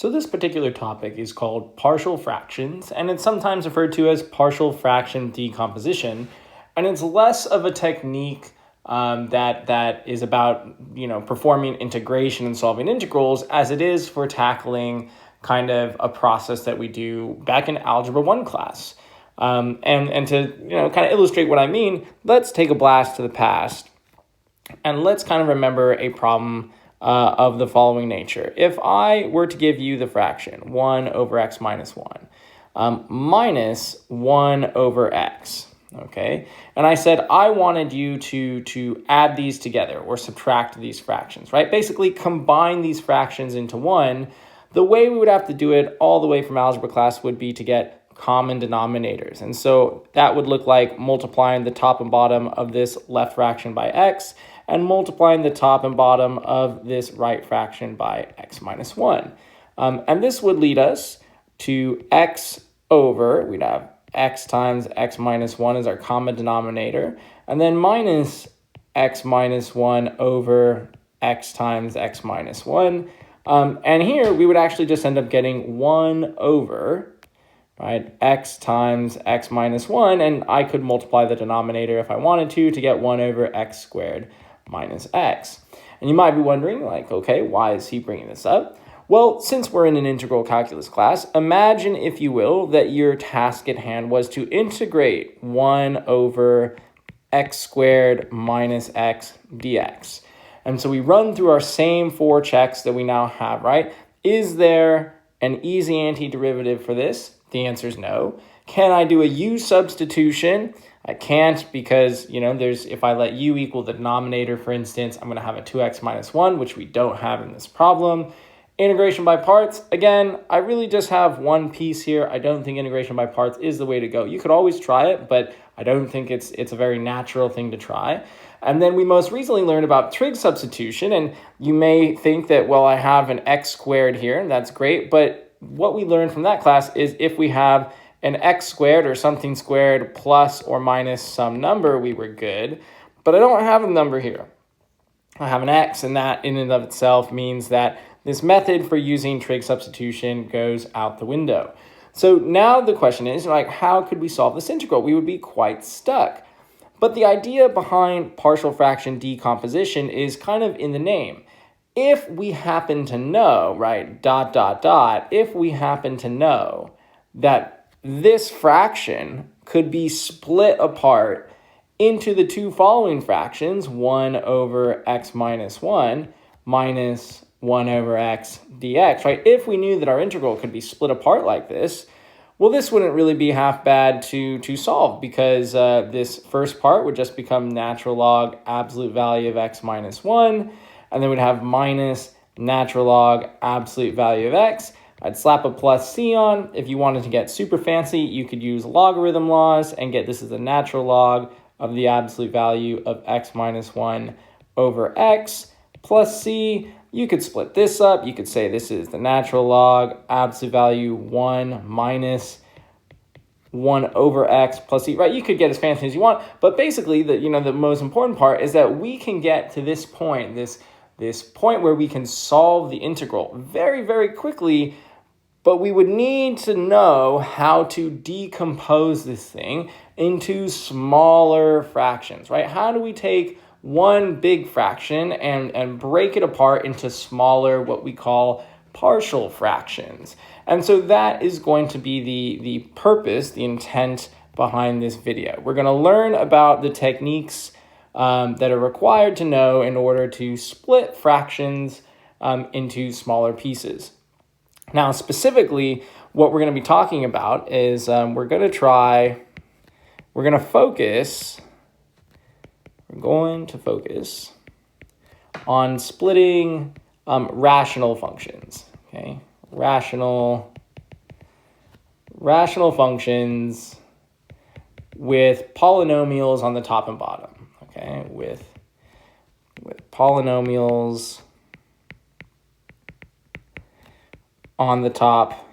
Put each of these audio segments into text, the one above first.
So this particular topic is called partial fractions, and it's sometimes referred to as partial fraction decomposition. And it's less of a technique that is about performing integration and solving integrals as it is for tackling kind of a process that we do back in Algebra 1 class. And to kind of illustrate what I mean, let's take a blast to the past and let's kind of remember a problem of the following nature. If I were to give you the fraction 1 over x minus 1 minus 1 over x, okay? And I said I wanted you to add these together or subtract these fractions, right? Basically combine these fractions into one. The way we would have to do it all the way from algebra class would be to get common denominators. And so that would look like multiplying the top and bottom of this left fraction by x and multiplying the top and bottom of this right fraction by x minus 1. And this would lead us to x over, we'd have x times x minus 1 is our common denominator, and then minus x minus 1 over x times x minus 1. And here we would actually just end up getting 1 over, right, x times x minus 1, and I could multiply the denominator if I wanted to get 1 over x squared minus x. And you might be wondering, like, okay, why is he bringing this up? Well, since we're in an integral calculus class, imagine, if you will, that your task at hand was to integrate 1 over x squared minus x dx. And so we run through our same 4 checks that we now have, right? Is there an easy antiderivative for this? The answer is no. Can I do a u substitution? I can't, because, if I let u equal the denominator, for instance, I'm going to have a 2x minus 1, which we don't have in this problem. Integration by parts, again, I really just have one piece here. I don't think integration by parts is the way to go. You could always try it, but I don't think it's a very natural thing to try. And then we most recently learned about trig substitution, and you may think that, well, I have an x squared here, and that's great, but what we learned from that class is if we have an x squared or something squared plus or minus some number, we were good. But I don't have a number here. I have an x, and that in and of itself means that this method for using trig substitution goes out the window. So now the question is, how could we solve this integral? We would be quite stuck. But the idea behind partial fraction decomposition is kind of in the name. If we happen to know, right, if we happen to know that this fraction could be split apart into the two following fractions, 1 over x minus 1 minus 1 over x dx, right? If we knew that our integral could be split apart like this, well, this wouldn't really be half bad to solve, because this first part would just become natural log absolute value of x minus 1, and then we'd have minus natural log absolute value of x. I'd slap a plus c on. If you wanted to get super fancy, you could use logarithm laws and get this as a natural log of the absolute value of x minus 1 over x plus c. You could split this up. You could say this is the natural log absolute value 1 minus 1 over x plus c, right? You could get as fancy as you want, but basically the most important part is that we can get to this point, this point where we can solve the integral very, very quickly, but we would need to know how to decompose this thing into smaller fractions, right? How do we take one big fraction and break it apart into smaller, what we call partial fractions? And so that is going to be the purpose, the intent behind this video. We're going to learn about the techniques that are required to know in order to split fractions into smaller pieces. Now, specifically, what we're going to be talking about is we're going to focus on splitting rational functions, okay? Rational functions with polynomials on the top and bottom, okay? With polynomials on the top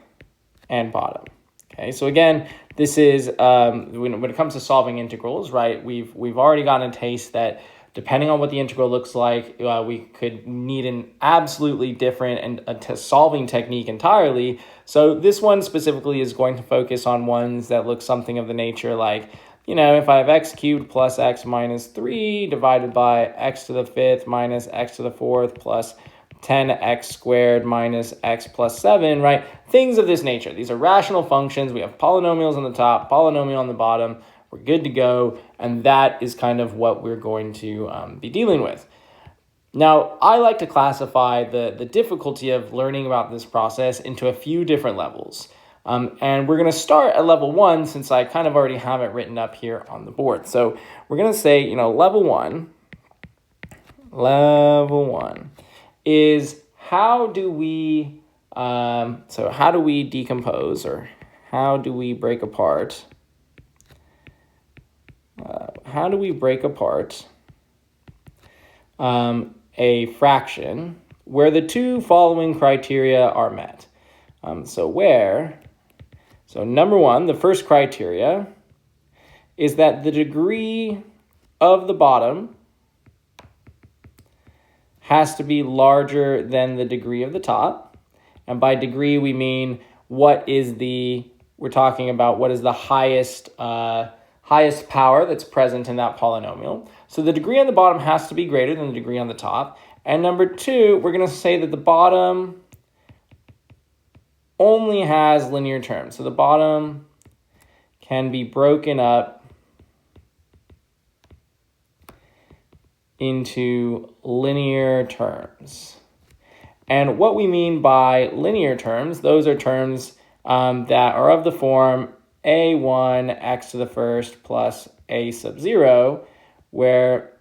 and bottom. Okay, so again, this is when it comes to solving integrals, right? We've already gotten a taste that depending on what the integral looks like, we could need an absolutely different and solving technique entirely. So this one specifically is going to focus on ones that look something of the nature like, if I have x cubed plus x minus 3 divided by x to the 5th minus x to the 4th plus 10x squared minus x plus 7, right? Things of this nature. These are rational functions. We have polynomials on the top, polynomial on the bottom. We're good to go. And that is kind of what we're going to be dealing with. Now, I like to classify the difficulty of learning about this process into a few different levels. And we're going to start at level 1 since I kind of already have it written up here on the board. So we're going to say, level one is how do we decompose, or how do we break apart? A fraction where the two following criteria are met. So number one, the first criteria is that the degree of the bottom has to be larger than the degree of the top. And by degree, we mean what is the highest power that's present in that polynomial. So the degree on the bottom has to be greater than the degree on the top. And number two, we're going to say that the bottom only has linear terms. So the bottom can be broken up into linear terms. And what we mean by linear terms, those are terms that are of the form a1 x to the first plus a sub 0, where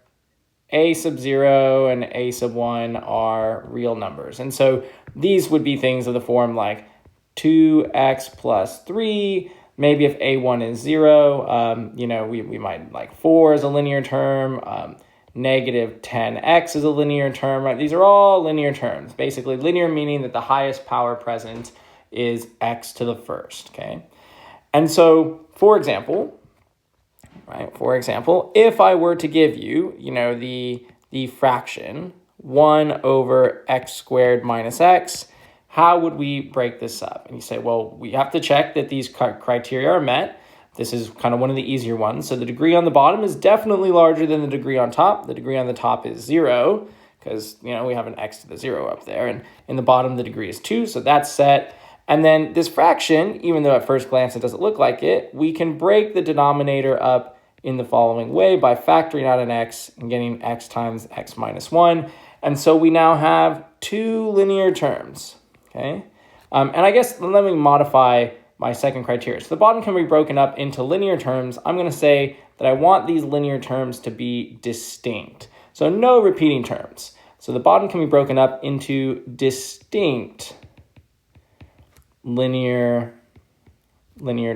a sub 0 and a sub 1 are real numbers. And so these would be things of the form like 2x plus 3. Maybe if a1 is 0, we might like 4 as a linear term. Negative 10x is a linear term, right? These are all linear terms. Basically, linear meaning that the highest power present is x to the first, okay? And so, for example, if I were to give you, the fraction 1 over x squared minus x, how would we break this up? And you say, well, we have to check that these criteria are met. This is kind of one of the easier ones. So the degree on the bottom is definitely larger than the degree on top. The degree on the top is 0 because, we have an x to the 0 up there. And in the bottom, the degree is 2, so that's set. And then this fraction, even though at first glance it doesn't look like it, we can break the denominator up in the following way by factoring out an x and getting x times x minus 1. And so we now have two linear terms, okay? And I guess let me modify my second criteria. So the bottom can be broken up into linear terms. I'm going to say that I want these linear terms to be distinct. So no repeating terms. So the bottom can be broken up into distinct linear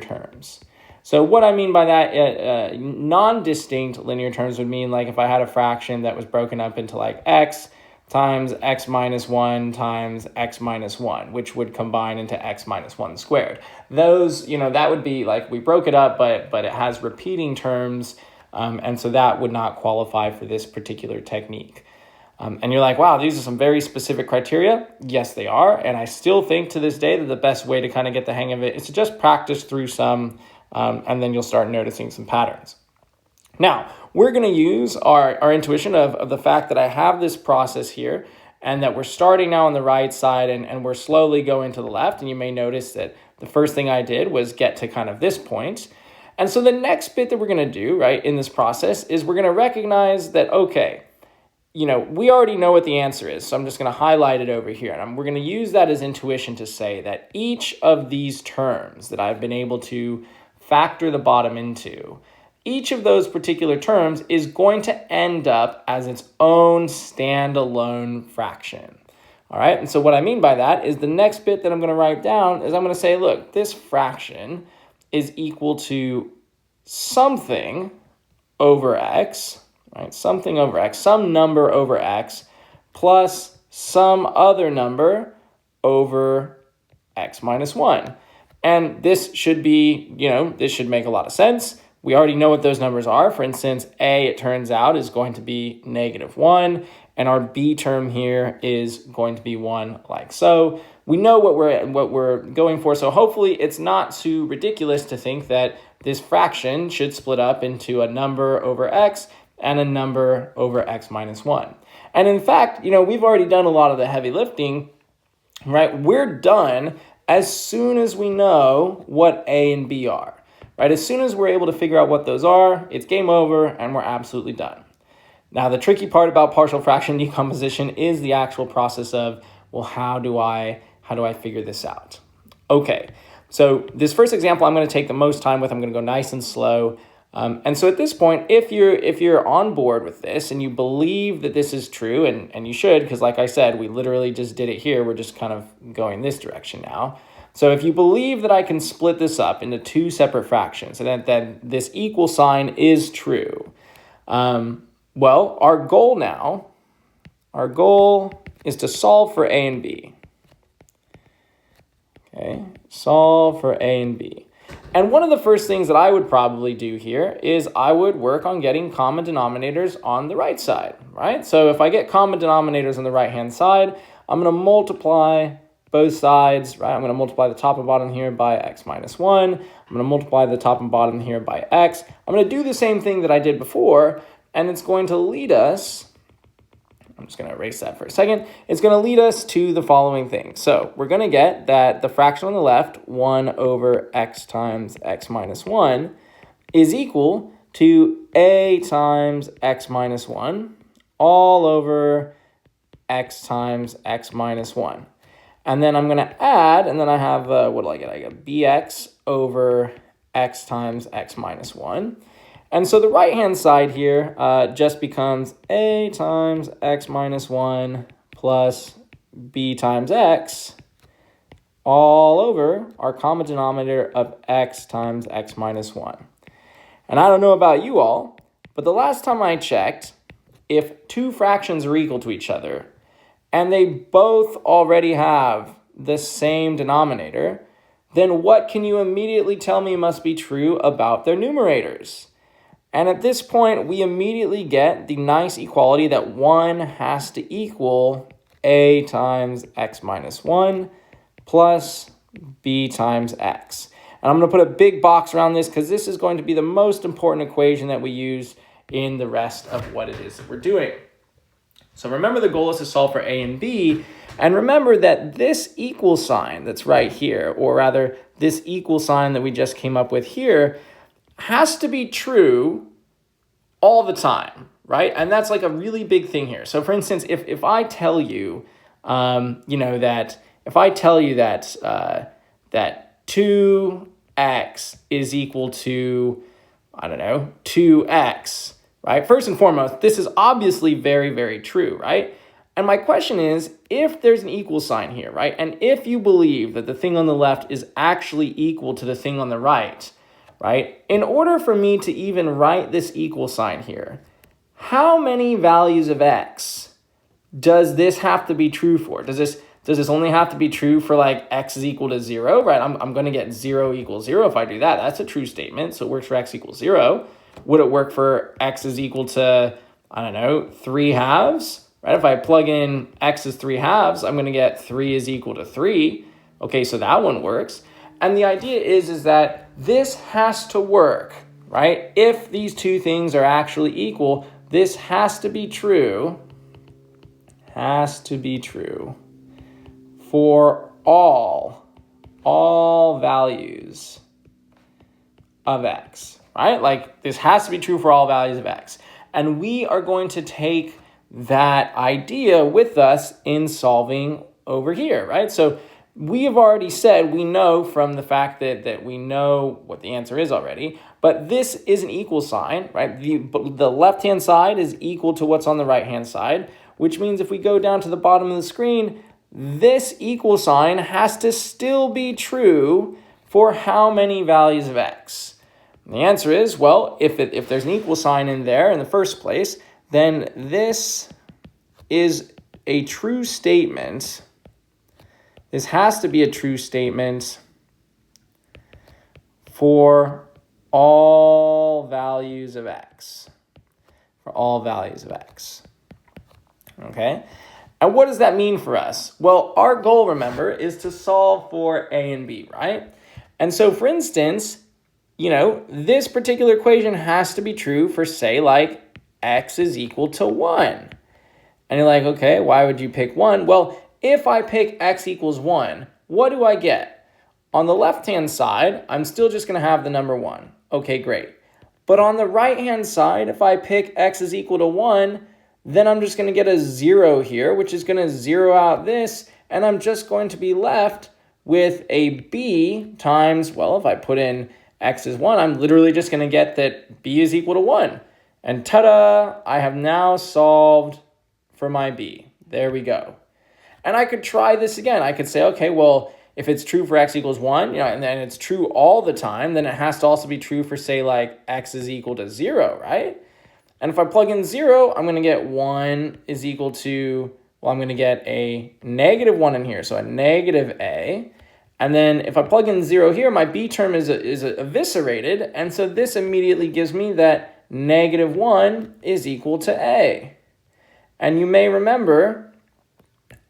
terms. So what I mean by that, non-distinct linear terms would mean like if I had a fraction that was broken up into like x times x minus 1 times x minus 1, which would combine into x minus 1 squared. Those, that would be like we broke it up, but it has repeating terms, and so that would not qualify for this particular technique. And you're like, wow, these are some very specific criteria. Yes, they are. And I still think to this day that the best way to kind of get the hang of it is to just practice through some, and then you'll start noticing some patterns. Now, we're going to use our intuition of the fact that I have this process here and that we're starting now on the right side and we're slowly going to the left. And you may notice that the first thing I did was get to kind of this point. And so the next bit that we're going to do, right, in this process is we're going to recognize that, okay, we already know what the answer is, so I'm just going to highlight it over here. And we're going to use that as intuition to say that each of these terms that I've been able to factor the bottom into, each of those particular terms is going to end up as its own standalone fraction. All right, and so what I mean by that is the next bit that I'm going to write down is I'm going to say, look, this fraction is equal to something over x, right? Something over x, some number over x, plus some other number over x minus 1. And this should be, this should make a lot of sense. We already know what those numbers are. For instance, a, it turns out, is going to be -1, and our b term here is going to be 1, like so. We know what we're going for, so hopefully it's not too ridiculous to think that this fraction should split up into a number over x and a number over x minus 1. And in fact, we've already done a lot of the heavy lifting, right? We're done as soon as we know what a and b are. Right, as soon as we're able to figure out what those are, it's game over and we're absolutely done. Now, the tricky part about partial fraction decomposition is the actual process of, well, how do I figure this out? Okay, so this first example I'm going to take the most time with. I'm going to go nice and slow. And so at this point, if you're on board with this and you believe that this is true, and you should, because like I said, we literally just did it here. We're just kind of going this direction now. So if you believe that I can split this up into two separate fractions and that this equal sign is true, well, our goal is to solve for a and b. Okay, solve for a and b. And one of the first things that I would probably do here is I would work on getting common denominators on the right side, right? So if I get common denominators on the right-hand side, I'm going to multiply both sides, right? I'm going to multiply the top and bottom here by x minus 1. I'm going to multiply the top and bottom here by x. I'm going to do the same thing that I did before, and it's going to lead us, I'm just going to erase that for a second. It's going to lead us to the following thing. So we're going to get that the fraction on the left, 1 over x times x minus 1, is equal to a times x minus 1 all over x times x minus 1. And then I'm going to add, and then I have, what do I get? I get bx over x times x minus 1. And so the right-hand side here just becomes a times x minus 1 plus b times x all over our common denominator of x times x minus 1. And I don't know about you all, but the last time I checked, if two fractions are equal to each other, and they both already have the same denominator, then what can you immediately tell me must be true about their numerators? And at this point, we immediately get the nice equality that 1 has to equal a times x minus 1 plus b times x. And I'm going to put a big box around this because this is going to be the most important equation that we use in the rest of what it is that we're doing. So remember, the goal is to solve for a and b, and remember that this equal sign that's right here, or rather this equal sign that we just came up with here, has to be true all the time, right? And that's like a really big thing here. So for instance, if I tell you, that 2x is equal to, 2x, right? First and foremost, this is obviously very, very true, right? And my question is, if there's an equal sign here, right? And if you believe that the thing on the left is actually equal to the thing on the right, right? In order for me to even write this equal sign here, how many values of x does this have to be true for? Does this only have to be true for like x is equal to 0, right? I'm going to get 0 equals 0 if I do that. That's a true statement, so it works for x equals 0. Would it work for x is equal to, 3 halves? Right? If I plug in x is 3 halves, I'm going to get 3 is equal to 3. Okay, so that one works. And the idea is that this has to work, right? If these two things are actually equal, this has to be true for all values of x, right? Like this has to be true for all values of x. And we are going to take that idea with us in solving over here, right? So we have already said we know from the fact that we know what the answer is already, but this is an equal sign, right? The left-hand side is equal to what's on the right-hand side, which means if we go down to the bottom of the screen, this equal sign has to still be true for how many values of x? And the answer is, well, if there's an equal sign in there in the first place, then this is a true statement. This has to be a true statement for all values of x. For all values of x. Okay? And what does that mean for us? Well, our goal, remember, is to solve for a and b, right? And so, for instance, this particular equation has to be true for, say, like x is equal to 1. And you're like, okay, why would you pick 1? Well, if I pick x equals 1, what do I get? On the left-hand side, I'm still just going to have the number 1. Okay, great. But on the right-hand side, if I pick x is equal to 1, then I'm just going to get a 0 here, which is going to zero out this, and I'm just going to be left with a b times, well, if I put in x is 1, I'm literally just going to get that b is equal to 1. And ta-da, I have now solved for my b. There we go. And I could try this again. I could say, okay, well, if it's true for x equals 1, and then it's true all the time, then it has to also be true for, say, like x is equal to 0, right? And if I plug in 0, I'm going to get 1 is equal to, well, I'm going to get a negative 1 in here, so a negative a. And then if I plug in 0 here, my b term is eviscerated, and so this immediately gives me that negative 1 is equal to a. And you may remember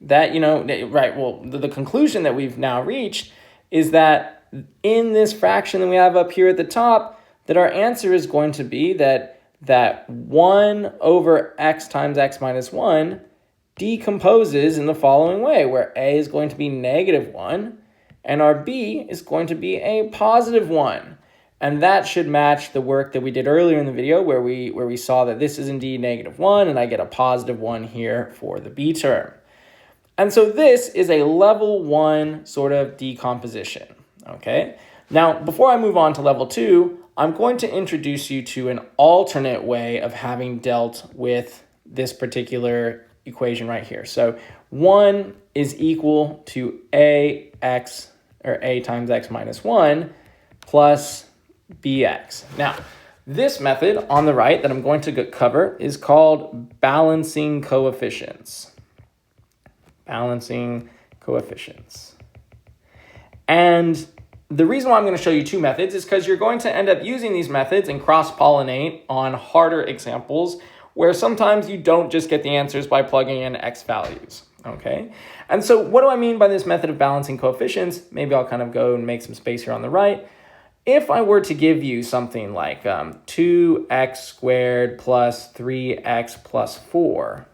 that, the conclusion that we've now reached is that in this fraction that we have up here at the top, that our answer is going to be that 1 over x times x minus 1 decomposes in the following way, where a is going to be negative 1 and our b is going to be a positive 1. And that should match the work that we did earlier in the video where we saw that this is indeed negative 1 and I get a positive 1 here for the b term. And so this is a level 1 sort of decomposition, okay? Now, before I move on to level 2, I'm going to introduce you to an alternate way of having dealt with this particular equation right here. So 1 is equal to a times x minus 1 plus bx. Now, this method on the right that I'm going to cover is called balancing coefficients. Balancing coefficients. And the reason why I'm going to show you two methods is because you're going to end up using these methods and cross-pollinate on harder examples where sometimes you don't just get the answers by plugging in x values, okay? And so what do I mean by this method of balancing coefficients? Maybe I'll kind of go and make some space here on the right. If I were to give you something like 2x squared plus 3x plus 4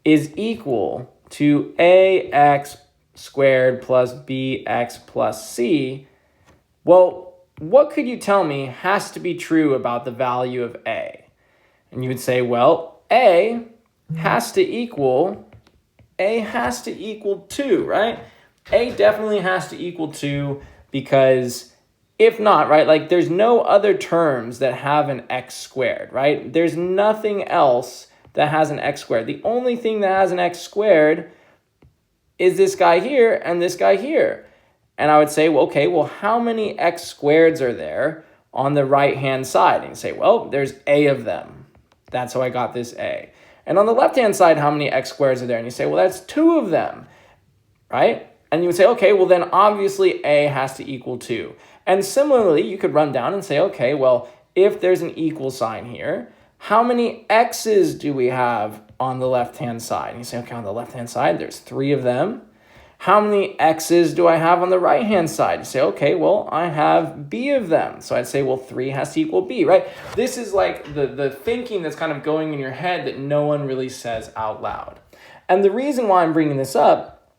is equal to ax squared plus bx plus c, well, what could you tell me has to be true about the value of a? And you would say, well, a has to equal 2, right? A definitely has to equal 2 because if not, right, like there's no other terms that have an x squared, right? There's nothing else that has an x squared. The only thing that has an x squared is this guy here and this guy here. And I would say, well, okay, well, how many x squareds are there on the right-hand side? And you say, well, there's a of them. That's how I got this a. And on the left-hand side, how many x squareds are there? And you say, well, that's 2 of them, right? And you would say, okay, well, then obviously a has to equal 2. And similarly, you could run down and say, okay, well, if there's an equal sign here, how many x's do we have on the left-hand side? And you say, okay, on the left-hand side, there's 3 of them. How many x's do I have on the right-hand side? You say, okay, well, I have b of them. So I'd say, well, 3 has to equal b, right? This is like the thinking that's kind of going in your head that no one really says out loud. And the reason why I'm bringing this up,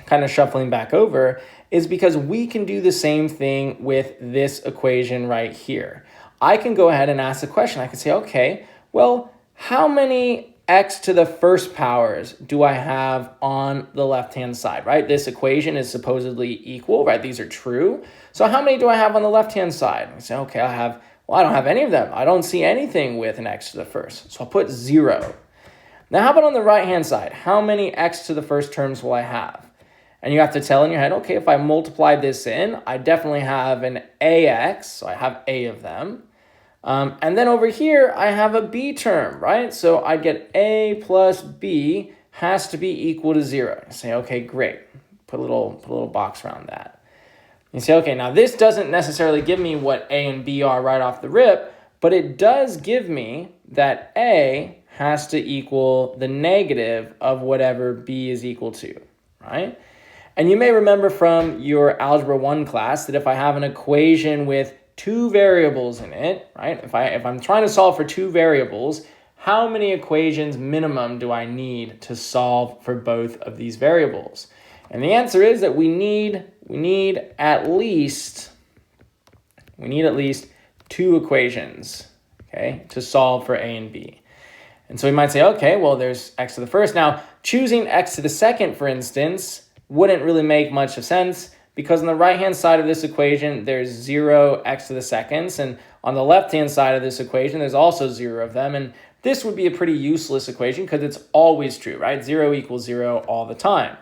kind of shuffling back over, is because we can do the same thing with this equation right here. I can go ahead and ask a question. I can say, okay, well, how many x to the first powers do I have on the left-hand side, right? This equation is supposedly equal, right? These are true. So how many do I have on the left-hand side? I say, okay, I don't have any of them. I don't see anything with an x to the first. So I'll put 0. Now, how about on the right-hand side? How many x to the first terms will I have? And you have to tell in your head, okay, if I multiply this in, I definitely have an ax, so I have a of them. And then over here, I have a b term, right? So I get a plus b has to be equal to 0. I say, okay, great. Put a little box around that. You say, okay, now this doesn't necessarily give me what A and B are right off the rip, but it does give me that A has to equal the negative of whatever B is equal to, right? And you may remember from your Algebra 1 class that if I have an equation with two variables in it, right? If I'm trying to solve for two variables, how many equations minimum do I need to solve for both of these variables? And the answer is that we need at least two equations, okay, to solve for A and B. And so we might say, okay, well, there's x to the first. Now, choosing x to the second, for instance, wouldn't really make much of sense because on the right-hand side of this equation, there's 0 x to the seconds. And on the left-hand side of this equation, there's also 0 of them. And this would be a pretty useless equation because it's always true, right? 0 equals 0 all the time.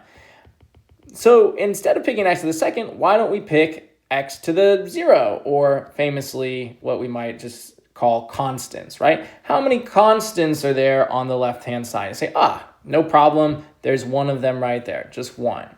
So instead of picking x to the second, why don't we pick x to the 0, or famously what we might just call constants, right? How many constants are there on the left-hand side? You say, no problem. There's one of them right there, just one.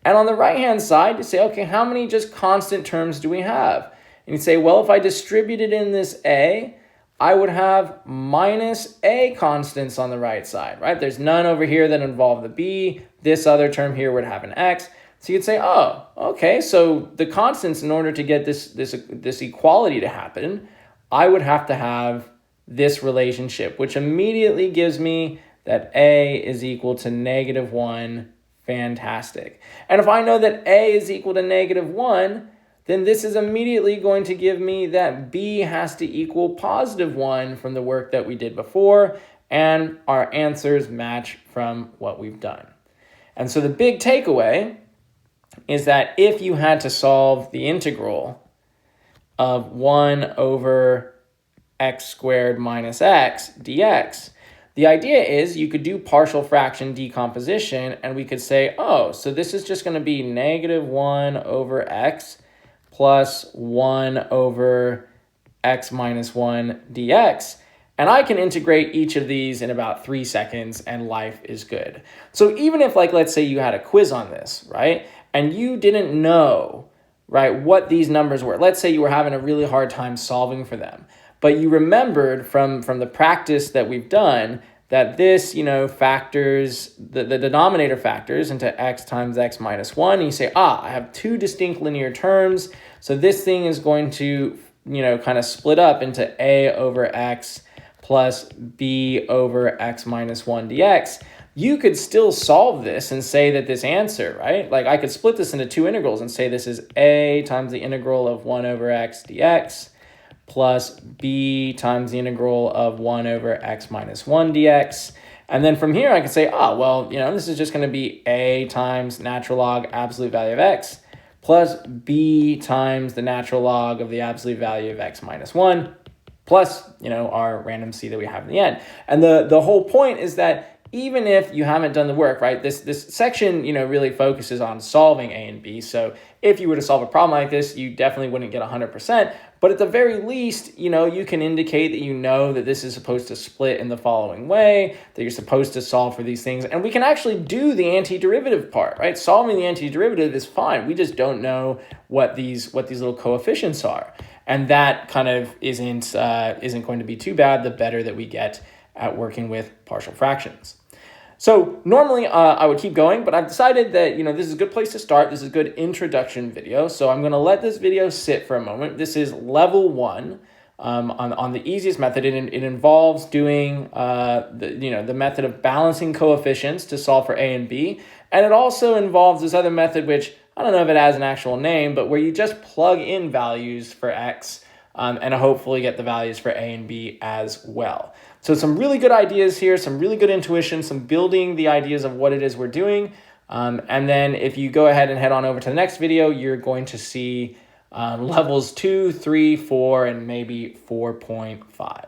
And on the right-hand side, you say, okay, how many just constant terms do we have? And you say, well, if I distributed in this A, I would have minus A constants on the right side, right? There's none over here that involve the B. This other term here would have an X. So you'd say, oh, okay, so the constants, in order to get this equality to happen, I would have to have this relationship, which immediately gives me that A is equal to -1. Fantastic. And if I know that A is equal to -1, then this is immediately going to give me that B has to equal +1 from the work that we did before, and our answers match from what we've done. And so the big takeaway is that if you had to solve the integral of 1 over x squared minus x dx, the idea is you could do partial fraction decomposition, and we could say, oh, so this is just going to be -1 over x plus 1 over x minus 1 dx. And I can integrate each of these in about 3 seconds and life is good. So even if, like, let's say you had a quiz on this, right? And you didn't know, right, what these numbers were. Let's say you were having a really hard time solving for them. But you remembered from the practice that we've done that this, factors, the denominator factors into x times x minus 1. And you say, I have two distinct linear terms. So this thing is going to, kind of split up into a over x plus b over x minus 1 dx. You could still solve this and say that this answer, right? Like I could split this into two integrals and say this is a times the integral of 1 over x dx plus b times the integral of 1 over x minus 1 dx. And then from here I could say, this is just going to be a times natural log absolute value of x plus b times the natural log of the absolute value of x minus 1 plus, our random c that we have in the end. And the whole point is that even if you haven't done the work, right, this section, really focuses on solving A and B. So if you were to solve a problem like this, you definitely wouldn't get 100%. But at the very least, you can indicate that that this is supposed to split in the following way, that you're supposed to solve for these things. And we can actually do the antiderivative part, right? Solving the antiderivative is fine. We just don't know what these little coefficients are. And that kind of isn't going to be too bad the better that we get at working with partial fractions. So normally I would keep going, but I've decided that, this is a good place to start. This is a good introduction video. So I'm going to let this video sit for a moment. This is level 1 on the easiest method. It involves doing the method of balancing coefficients to solve for A and B. And it also involves this other method, which I don't know if it has an actual name, but where you just plug in values for X and hopefully get the values for A and B as well. So some really good ideas here, some really good intuition, some building the ideas of what it is we're doing. And then if you go ahead and head on over to the next video, you're going to see levels 2, 3, 4, and maybe 4.5.